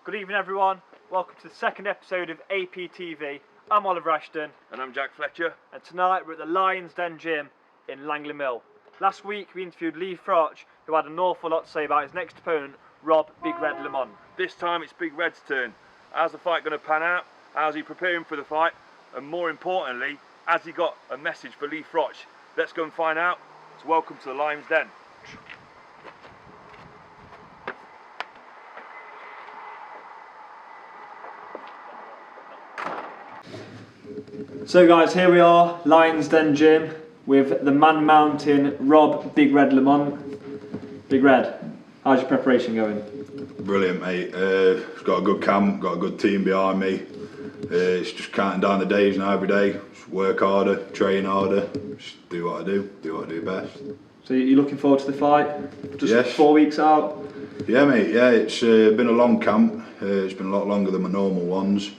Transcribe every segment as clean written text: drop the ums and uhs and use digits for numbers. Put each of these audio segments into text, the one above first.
Good evening everyone, welcome to the second episode of Aptv. I'm Oliver Ashton. And I'm Jack Fletcher. And tonight we're at the Lion's Den gym in Langley Mill. Last week we interviewed Froch, who had an awful lot to say about his next opponent, Rob Big Red Lamont. This time it's Big Red's turn. How's the fight going to pan out? How's he preparing for the fight? And more importantly, has he got a message for Froch? Let's go and find out. So welcome to the Lion's Den. So guys, here we are, Lion's Den gym, with the Man Mountain Rob Big Red Lamont. Big Red, how's your preparation going? Brilliant, mate. Got a good camp, got a good team behind me. It's just counting down the days now every day. Just work harder, train harder, just do what I do best. So you're looking forward to the fight? Just yes. 4 weeks out? Yeah, mate, yeah, it's been a long camp. It's been a lot longer than my normal ones.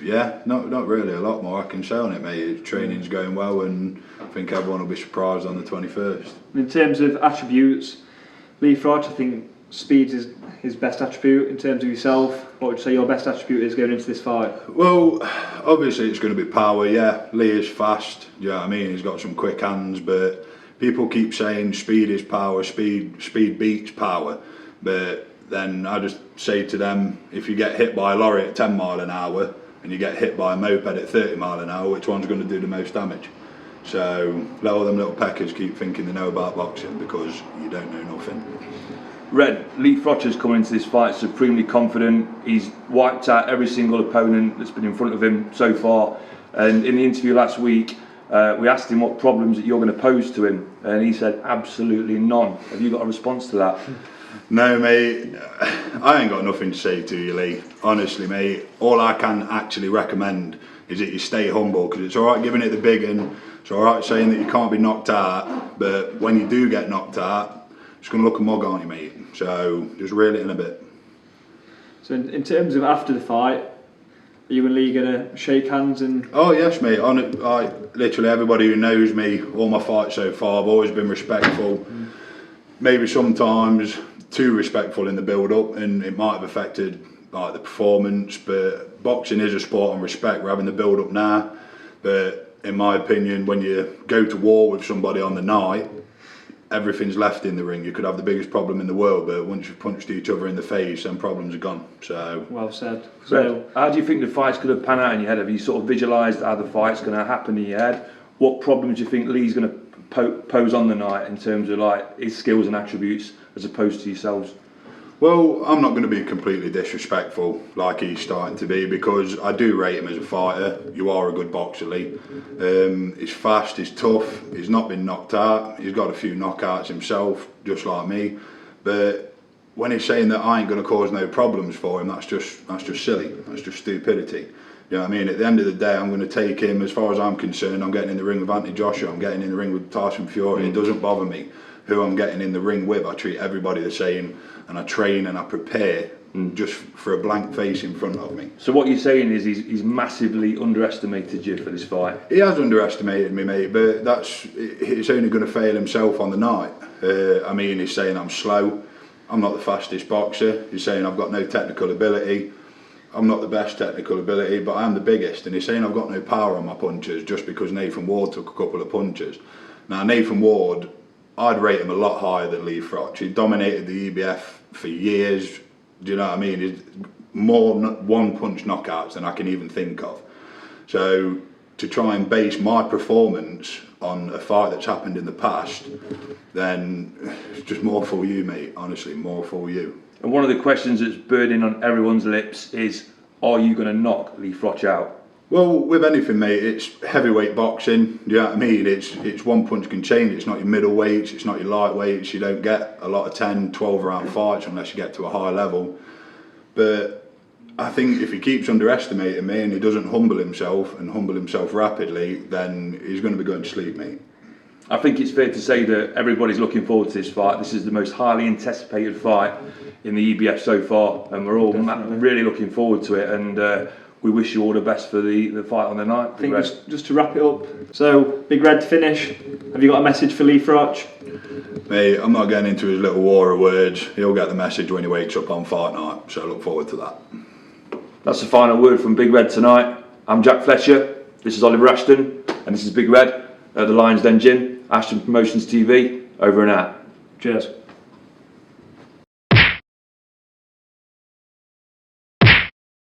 Yeah, not really a lot more I can say on it, mate. Training's going well and I think everyone will be surprised on the 21st. In terms of attributes, Froch, I think speed is his best attribute. In terms of yourself, what would you say your best attribute is going into this fight? Well, obviously it's going to be power, yeah. Lee is fast, you know what I mean? He's got some quick hands, but people keep saying speed is power, speed beats power. But then I just say to them, if you get hit by a lorry at 10 mile an hour and you get hit by a moped at 30 mile an hour, which one's going to do the most damage? So let all them little peckers keep thinking they know about boxing because you don't know nothing. Red, Froch has come into this fight supremely confident. He's wiped out every single opponent that's been in front of him so far. And in the interview last week, we asked him what problems that you're going to pose to him, and he said absolutely none. Have you got a response to that? No, mate, I ain't got nothing to say to you, Lee. Honestly, mate, all I can actually recommend is that you stay humble, because it's alright giving it the big one, it's alright saying that you can't be knocked out, but when you do get knocked out, it's going to look a mug, aren't you, mate? So just reel it in a bit. So in terms of after the fight, are you and Lee going to shake hands and... Oh yes, mate. Literally everybody who knows me, all my fights so far, I've always been respectful. Maybe sometimes too respectful in the build-up, and it might have affected like the performance. But boxing is a sport on respect. We're having the build-up now, but in my opinion, when you go to war with somebody on the night, everything's left in the ring. You could have the biggest problem in the world, but once you've punched each other in the face, then problems are gone. So well said. So how do you think the fight's going to pan out in your head? Have you sort of visualised how the fight's going to happen in your head? What problems do you think Lee's going to pose on the night in terms of like his skills and attributes as opposed to yourselves? Well, I'm not going to be completely disrespectful like he's starting to be, because I do rate him as a fighter. You are a good boxer, Lee. He's fast, he's tough, he's not been knocked out, he's got a few knockouts himself, just like me. But when he's saying that I ain't going to cause no problems for him, that's just silly, that's just stupidity. You know what I mean? At the end of the day, I'm going to take him, as far as I'm concerned, I'm getting in the ring with Anthony Joshua, I'm getting in the ring with Tyson Fury. It doesn't bother me who I'm getting in the ring with. I treat everybody the same, and I train and I prepare just for a blank face in front of me. So what you're saying is he's massively underestimated you for this fight? He has underestimated me, mate, but it's only going to fail himself on the night. I mean, he's saying I'm slow, I'm not the fastest boxer, he's saying I've got no technical ability, I'm not the best technical ability, but I'm the biggest, and he's saying I've got no power on my punches just because Nathan Ward took a couple of punches. Now, Nathan Ward, I'd rate him a lot higher than Froch. He dominated the EBF for years. Do you know what I mean? He's more one-punch knockouts than I can even think of. So to try and base my performance on a fight that's happened in the past, then it's just more for you, mate. Honestly, more for you. And one of the questions that's burning on everyone's lips is, are you going to knock Froch out? Well, with anything, mate, it's heavyweight boxing. Do you know what I mean? It's one punch can change. It's not your middleweights, it's not your lightweights. You don't get a lot of 10, 12 round fights unless you get to a high level. But I think if he keeps underestimating me and he doesn't humble himself rapidly, then he's going to be going to sleep, mate. I think it's fair to say that everybody's looking forward to this fight. This is the most highly anticipated fight in the EBF so far, and we're all really looking forward to it. And we wish you all the best for the fight on the night. I think just to wrap it up, so Big Red to finish, have you got a message for Lee Froch? Mate, I'm not getting into his little war of words. He'll get the message when he wakes up on fight night, so I look forward to that. That's the final word from Big Red tonight. I'm Jack Fletcher, this is Oliver Ashton, and this is Big Red at the Lions Den Gym, Ashton Promotions TV, over and out. Cheers.